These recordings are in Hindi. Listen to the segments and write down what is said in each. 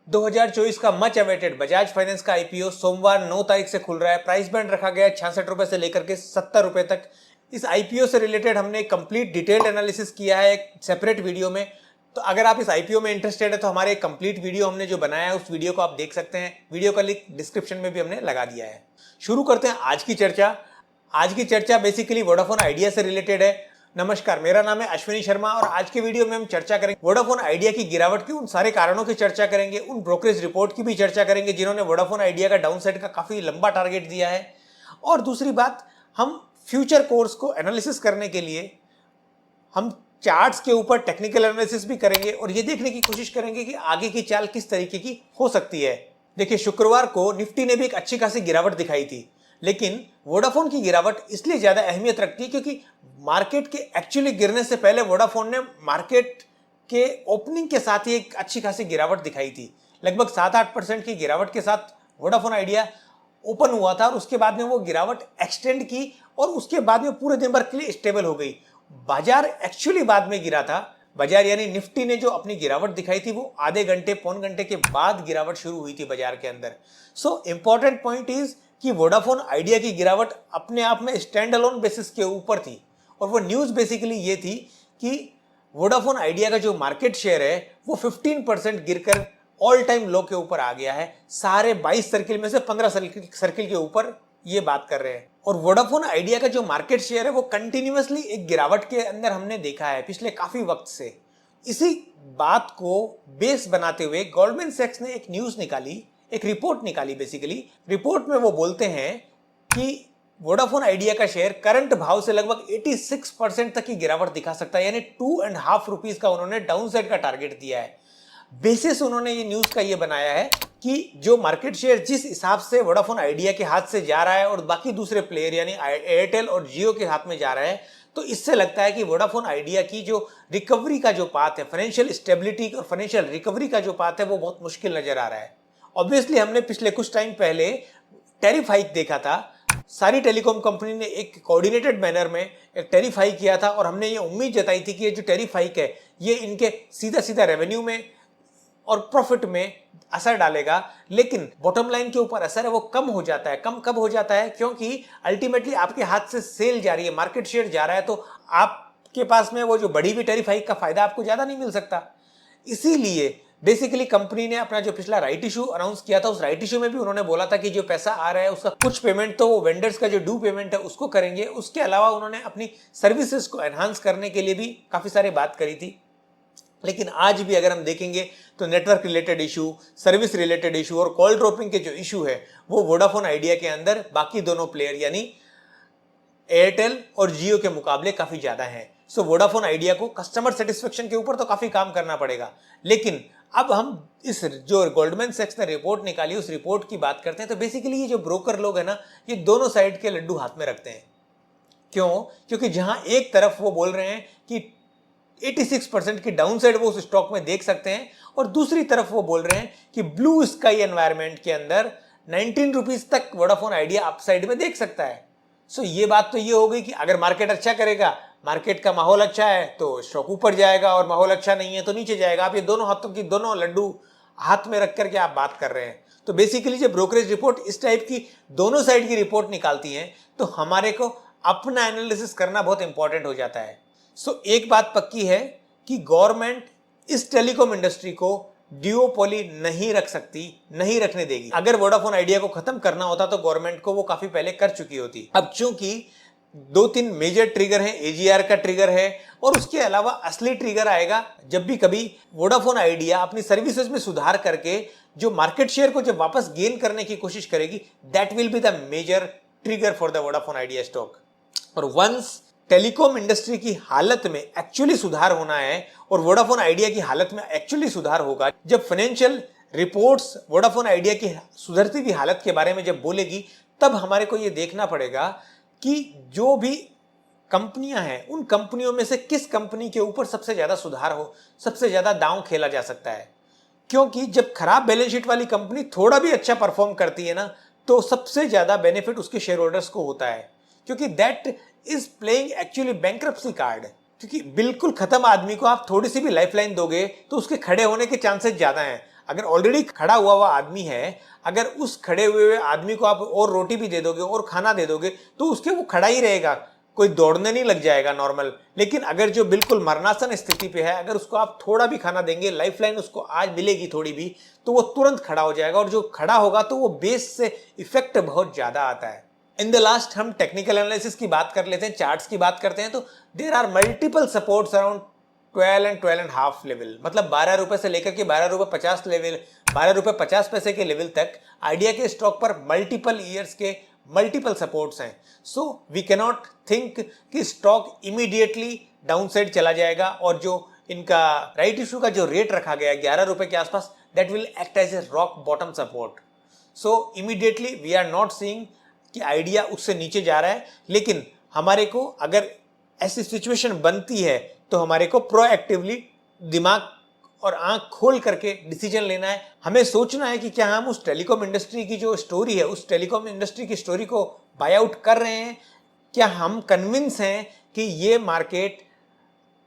2024 का मच अवेटेड बजाज फाइनेंस का आईपीओ सोमवार 9 तारीख से खुल रहा है। प्राइस बैंड रखा गया है 66 रुपए से लेकर के 70 रुपए तक। इस आईपीओ से रिलेटेड हमने कंप्लीट डिटेल्ड एनालिसिस किया है एक सेपरेट वीडियो में। तो अगर आप इस आईपीओ में इंटरेस्टेड है तो हमारे एक कंप्लीट वीडियो हमने जो बनाया है उस वीडियो को आप देख सकते हैं। वीडियो का लिंक डिस्क्रिप्शन में भी हमने लगा दिया है। शुरू करते हैं आज की चर्चा। आज की चर्चा बेसिकली वोडाफोन आइडिया से रिलेटेड है। नमस्कार, मेरा नाम है अश्विनी शर्मा और आज के वीडियो में हम चर्चा करेंगे वोडाफोन आइडिया की गिरावट की उन सारे कारणों की चर्चा करेंगे, उन ब्रोकरेज रिपोर्ट की भी चर्चा करेंगे जिन्होंने वोडाफोन आइडिया का डाउनसाइड का काफी लंबा टारगेट दिया है। और दूसरी बात, हम फ्यूचर कोर्स को एनालिसिस करने के लिए हम चार्ट्स के ऊपर टेक्निकल एनालिसिस भी करेंगे और ये देखने की कोशिश करेंगे कि आगे की चाल किस तरीके की हो सकती है। देखिए, शुक्रवार को निफ्टी ने भी एक अच्छी खासी गिरावट दिखाई थी, लेकिन वोडाफोन की गिरावट इसलिए ज्यादा अहमियत रखती है क्योंकि मार्केट के एक्चुअली गिरने से पहले वोडाफोन ने मार्केट के ओपनिंग के साथ ही एक अच्छी खासी गिरावट दिखाई थी। लगभग 7-8% की गिरावट के साथ वोडाफोन आइडिया ओपन हुआ था और उसके बाद में वो गिरावट एक्सटेंड की और उसके बाद में पूरे दिन भर के लिए स्टेबल हो गई। बाजार एक्चुअली बाद में गिरा था। बाजार यानी निफ्टी ने जो अपनी गिरावट दिखाई थी वो आधे घंटे पौन घंटे के बाद गिरावट शुरू हुई थी बाजार के अंदर। सो इंपॉर्टेंट पॉइंट इज कि वोडाफोन आइडिया की गिरावट अपने आप में स्टैंड अलोन बेसिस के ऊपर थी और वो न्यूज बेसिकली ये थी कि वोडाफोन आइडिया का जो मार्केट शेयर है वो 15% गिरकर ऑल टाइम लो के ऊपर आ गया है। सारे 22 सर्किल में से 15 सर्किल के ऊपर ये बात कर रहे हैं। और वोडाफोन आइडिया का जो मार्केट शेयर है वो कंटिन्यूअसली एक गिरावट के अंदर हमने देखा है पिछले काफी वक्त से। इसी बात को बेस बनाते हुए गोल्डमैन सैक्स ने एक न्यूज निकाली, एक रिपोर्ट निकाली। बेसिकली रिपोर्ट में वो बोलते हैं कि वोडाफोन आइडिया का शेयर करंट भाव से लगभग 86% तक की गिरावट दिखा सकता है, यानी 2.5 रुपीज का उन्होंने डाउनसाइड का टारगेट दिया है। बेसिस उन्होंने ये न्यूज का ये बनाया है कि जो मार्केट शेयर जिस हिसाब से वोडाफोन आइडिया के हाथ से जा रहा है और बाकी दूसरे प्लेयर यानी एयरटेल और जियो के हाथ में जा रहा है, तो इससे लगता है कि वोडाफोन आइडिया की जो रिकवरी का जो पाथ है, फाइनेंशियल स्टेबिलिटी और फाइनेंशियल रिकवरी का जो पाथ है वो बहुत मुश्किल नजर आ रहा है। ऑब्वियसली हमने पिछले कुछ टाइम पहले टैरिफ हाइक देखा था। सारी टेलीकॉम कंपनी ने एक कोऑर्डिनेटेड मैनर में एक टैरिफ हाइक किया था और हमने ये उम्मीद जताई थी कि ये जो टैरिफ हाइक है ये इनके सीधा सीधा रेवेन्यू में और प्रॉफिट में असर डालेगा, लेकिन बॉटम लाइन के ऊपर असर है वो कम हो जाता है। कम कब हो जाता है? क्योंकि अल्टीमेटली आपके हाथ से सेल जा रही है, मार्केट शेयर जा रहा है, तो आपके पास में वो जो बढ़ी हुई टैरिफ हाइक का फायदा आपको ज्यादा नहीं मिल सकता। इसीलिए बेसिकली कंपनी ने अपना जो पिछला राइट इशू अनाउंस किया था, उस राइट इशू में भी उन्होंने बोला था कि जो पैसा आ रहा है उसका कुछ पेमेंट तो वो वेंडर्स का जो ड्यू पेमेंट है उसको करेंगे। उसके अलावा उन्होंने अपनी सर्विसेज को एनहांस करने के लिए भी काफी सारी बात करी थी। लेकिन आज भी अगर हम देखेंगे तो network related issue, service related issue और कॉल ड्रॉपिंग के जो इशू है वो वोडाफोन आइडिया के अंदर बाकी दोनों प्लेयर यानी एयरटेल और जियो के मुकाबले काफी ज्यादा है। सो वोडाफोन आइडिया को कस्टमर सेटिस्फेक्शन के ऊपर तो काफी काम करना पड़ेगा। लेकिन अब हम इस जो गोल्डमैन सैक्स ने रिपोर्ट निकाली उस रिपोर्ट की बात करते हैं। तो बेसिकली ये जो ब्रोकर लोग हैं ना, ये दोनों साइड के लड्डू हाथ में रखते हैं। क्यों? क्योंकि जहां एक तरफ वो बोल रहे हैं कि 86% की डाउनसाइड वो उस स्टॉक में देख सकते हैं और दूसरी तरफ वो बोल रहे हैं कि ब्लू स्काई एनवायरनमेंट के अंदर 19 रुपीज तक वोडाफोन आइडिया अपसाइड में देख सकता है। सो ये बात तो ये हो गई कि अगर मार्केट अच्छा करेगा, मार्केट का माहौल अच्छा है तो स्टॉक ऊपर जाएगा और माहौल अच्छा नहीं है तो नीचे जाएगा। आप ये दोनों हाथों की दोनों लड्डू हाथ में रख करके आप बात कर रहे हैं। तो बेसिकली जब ब्रोकरेज रिपोर्ट इस टाइप की दोनों साइड की रिपोर्ट निकालती है तो हमारे को अपना एनालिसिस करना बहुत इंपॉर्टेंट हो जाता है। सो एक बात पक्की है कि गवर्नमेंट इस टेलीकॉम इंडस्ट्री को ड्यूओपोली नहीं रख सकती, नहीं रखने देगी। अगर वोडाफोन आइडिया को खत्म करना होता तो गवर्नमेंट को वो काफी पहले कर चुकी होती। अब चूंकि 2-3 मेजर ट्रिगर हैं, एजीआर का ट्रिगर है और उसके अलावा असली ट्रिगर आएगा जब भी कभी वोडाफोन आइडिया अपनी सर्विसेज में सुधार करके जो मार्केट शेयर को जब वापस गेन करने की कोशिश करेगी, that will be the major trigger for the Vodafone Idea stock. और वंस टेलीकॉम इंडस्ट्री की हालत में एक्चुअली सुधार होना है और वोडाफोन आइडिया की हालत में एक्चुअली सुधार होगा, जब फाइनेंशियल रिपोर्ट्स वोडाफोन आइडिया की सुधरती हुई हालत के बारे में जब बोलेगी, तब हमारे को यह देखना पड़ेगा कि जो भी कंपनियां हैं उन कंपनियों में से किस कंपनी के ऊपर सबसे ज्यादा सुधार हो, सबसे ज्यादा दांव खेला जा सकता है। क्योंकि जब खराब बैलेंस शीट वाली कंपनी थोड़ा भी अच्छा परफॉर्म करती है ना, तो सबसे ज्यादा बेनिफिट उसके शेयर होल्डर्स को होता है, क्योंकि that is playing actually bankruptcy card. क्योंकि बिल्कुल खत्म आदमी को आप थोड़ी सी भी लाइफलाइन दोगे तो उसके खड़े होने के चांसेस ज्यादा हैं। अगर ऑलरेडी खड़ा हुआ हुआ आदमी है, अगर उस खड़े हुए आदमी को आप और रोटी भी दे दोगे और खाना दे दोगे तो उसके वो खड़ा ही रहेगा, कोई दौड़ने नहीं लग जाएगा नॉर्मल। लेकिन अगर जो बिल्कुल मरणासन स्थिति पे है, अगर उसको आप थोड़ा भी खाना देंगे, लाइफ लाइन उसको आज मिलेगी थोड़ी भी, तो वो तुरंत खड़ा हो जाएगा, और जो खड़ा होगा तो वो बेस से इफेक्ट बहुत ज्यादा आता है। इन द लास्ट हम टेक्निकल एनालिसिस की बात कर लेते हैं, चार्ट्स की बात करते हैं। तो there are multiple supports around 12 and 12.5 level, मतलब 12 रुपए से लेकर के 12 रुपए 50 लेवल, 12 रुपए 50 पैसे के लेवल तक आइडिया के स्टॉक पर मल्टीपल ईयर्स के मल्टीपल सपोर्ट्स हैं। सो वी कैनॉट थिंक कि स्टॉक इमीडिएटली डाउन साइड चला जाएगा, और जो इनका राइट इशू का जो रेट रखा गया है 11 रुपए के आसपास, that will act as a rock bottom support. So immediately we are not seeing कि आइडिया उससे नीचे जा रहा है, लेकिन हमारे को अगर ऐसी सिचुएशन बनती है तो हमारे को प्रोएक्टिवली दिमाग और आंख खोल करके डिसीजन लेना है। हमें सोचना है कि क्या हम उस टेलीकॉम इंडस्ट्री की जो स्टोरी है, उस टेलीकॉम इंडस्ट्री की स्टोरी को बाय आउट कर रहे हैं, क्या हम कन्विंस हैं कि ये मार्केट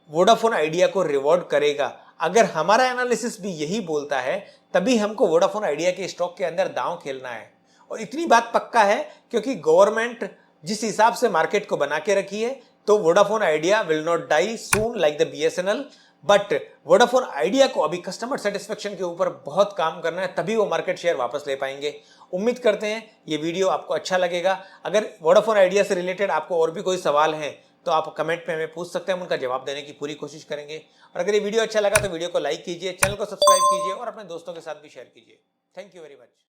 वोडाफोन आइडिया को रिवॉर्ड करेगा। अगर हमारा एनालिसिस भी यही बोलता है, तभी हमको वोडाफोन आइडिया के स्टॉक के अंदर दांव खेलना है। और इतनी बात पक्का है क्योंकि गवर्नमेंट जिस हिसाब से मार्केट को बना के रखी है, तो Vodafone Idea will not die soon like the BSNL, but Vodafone Idea को अभी कस्टमर सेटिस्फेक्शन के ऊपर बहुत काम करना है, तभी वो मार्केट शेयर वापस ले पाएंगे। उम्मीद करते हैं ये वीडियो आपको अच्छा लगेगा। अगर वोडाफोन आइडिया से रिलेटेड आपको और भी कोई सवाल है तो आप कमेंट में हमें पूछ सकते हैं, हम उनका जवाब देने की पूरी कोशिश करेंगे। और अगर ये वीडियो अच्छा लगा तो वीडियो को लाइक कीजिए, चैनल को सब्सक्राइब कीजिए और अपने दोस्तों के साथ भी शेयर कीजिए। Thank you very much.